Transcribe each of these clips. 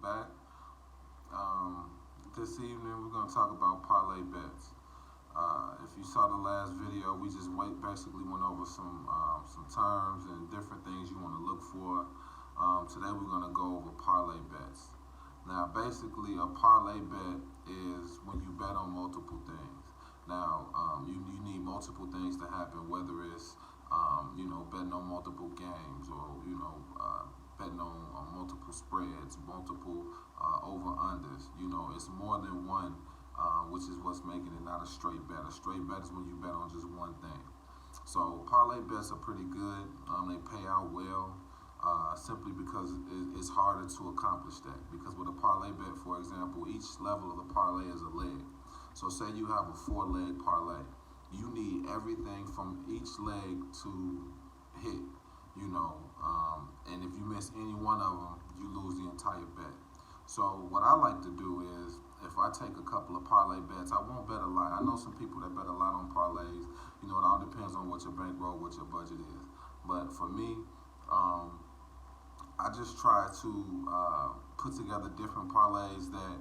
back. This evening we're going to talk about parlay bets. If you saw the last video, we just basically went over some terms and different things you want to look for. Today we're going to go over parlay bets. Now, basically, a parlay bet is when you bet on multiple things. Now, you need multiple things to happen, whether it's betting on multiple games, or betting on multiple spreads, multiple over-unders. It's more than one, which is what's making it not a straight bet. A straight bet is when you bet on just one thing. So parlay bets are pretty good. They pay out well, simply because it's harder to accomplish that. Because with a parlay bet, for example, each level of the parlay is a leg. So say you have a 4-leg parlay. You need everything from each leg to hit, and if you miss any one of them, you lose the entire bet. So what I like to do is, if I take a couple of parlay bets, I won't bet a lot. I know some people that bet a lot on parlays. It all depends on what your bankroll, what your budget is. But for me, I just try to put together different parlays that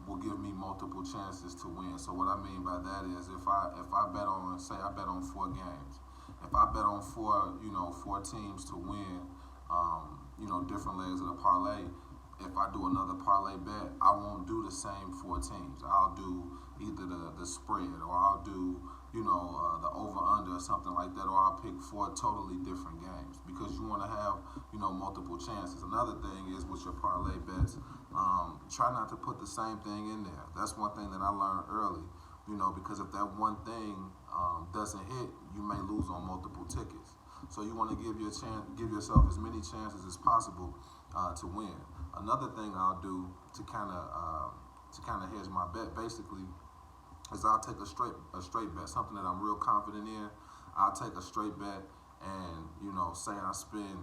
will give me multiple chances to win. So what I mean by that is, if I bet on, say I bet on 4 games. If I bet on four teams to win, different legs of the parlay. If I do another parlay bet, I won't do the same 4 teams. I'll do either the spread, or I'll do the over/under or something like that, or I'll pick 4 totally different games, because you want to have multiple chances. Another thing is, with your parlay bets, try not to put the same thing in there. That's one thing that I learned early, because if that one thing doesn't hit, you may lose on multiple tickets. So you want to give yourself as many chances as possible to win. Another thing I'll do to kind of hedge my bet, basically, is I'll take a straight bet, something that I'm real confident in. I'll take a straight bet, and say I spend,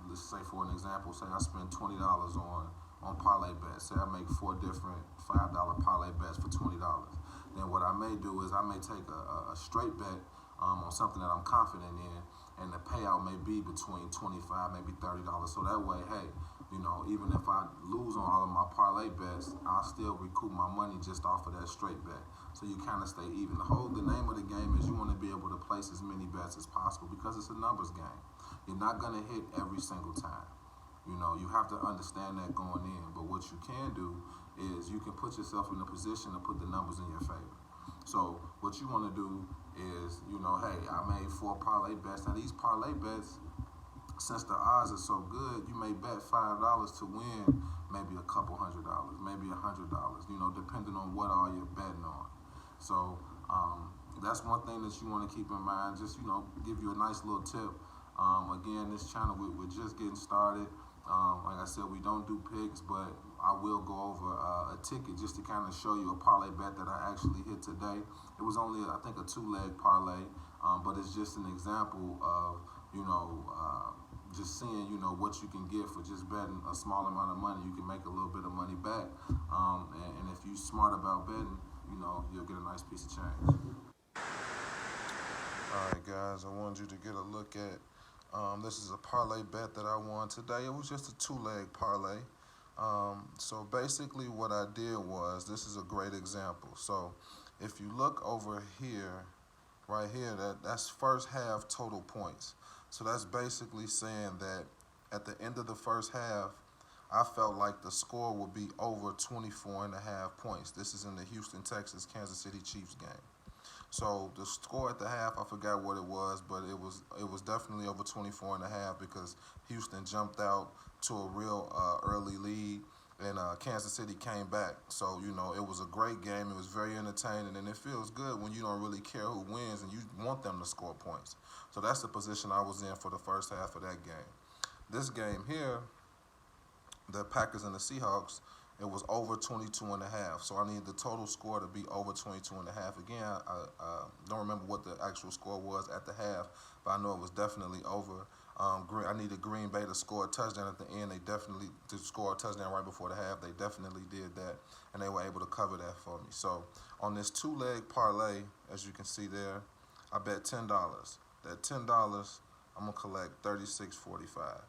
let's say for an example, say I spend $20 on parlay bets. Say I make 4 different $5 parlay bets for $20. Then what I may do is I may take a straight bet on something that I'm confident in, and the payout may be between $25, maybe $30. So that way, hey, even if I lose on all of my parlay bets, I'll still recoup my money just off of that straight bet. So you kind of stay even. The name of the game is, you want to be able to place as many bets as possible, because it's a numbers game. You're not going to hit every single time. You have to understand that going in. But what you can do is, you can put yourself in a position to put the numbers in your favor. So what you want to do is, hey, I made 4 parlay bets. Now these parlay bets, since the odds are so good, you may bet $5 to win maybe a couple $100, maybe $100, depending on what all you're betting on. So that's one thing that you want to keep in mind. Just, give you a nice little tip. Again, this channel, we're just getting started. Like I said, we don't do picks, but I will go over a ticket just to kind of show you a parlay bet that I actually hit today. It was only, I think, a 2-leg parlay, but it's just an example of, just seeing, what you can get for just betting a small amount of money. You can make a little bit of money back, and if you're smart about betting, you'll get a nice piece of change. All right, guys, I wanted you to get a look at, this is a parlay bet that I won today. It was just a 2-leg parlay. So basically what I did was, this is a great example. So if you look over here, right here, that's first half total points. So that's basically saying that at the end of the first half, I felt like the score would be over 24.5 points. This is in the Houston, Texas, Kansas City Chiefs game. So the score at the half, I forgot what it was, but it was definitely over 24.5, because Houston jumped out to a real early lead, and Kansas City came back. So, it was a great game. It was very entertaining, and it feels good when you don't really care who wins and you want them to score points. So that's the position I was in for the first half of that game. This game here, the Packers and the Seahawks, it was over 22.5. So I needed the total score to be over 22.5. Again, I don't remember what the actual score was at the half, but I know it was definitely over. I needed Green Bay to score a touchdown at the end. To score a touchdown right before the half. They definitely did that, and they were able to cover that for me. So on this 2-leg parlay, as you can see there, I bet $10. That $10, I'm gonna collect $36.45.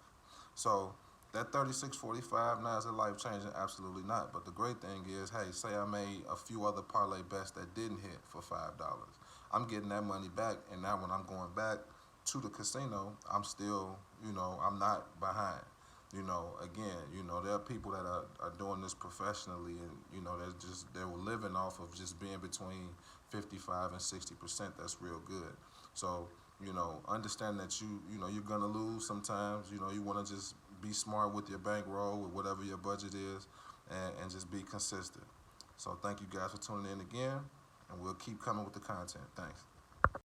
So That 36.45 now is it life changing? Absolutely not. But the great thing is, hey, say I made a few other parlay bets that didn't hit for $5. I'm getting that money back, and now when I'm going back to the casino, I'm still, I'm not behind. Again, there are people that are doing this professionally, and they're living off of just being between 55 and 60%. That's real good. So understand that you're gonna lose sometimes. You want to just be smart with your bankroll, with whatever your budget is, and just be consistent. So thank you guys for tuning in again, and we'll keep coming with the content. Thanks.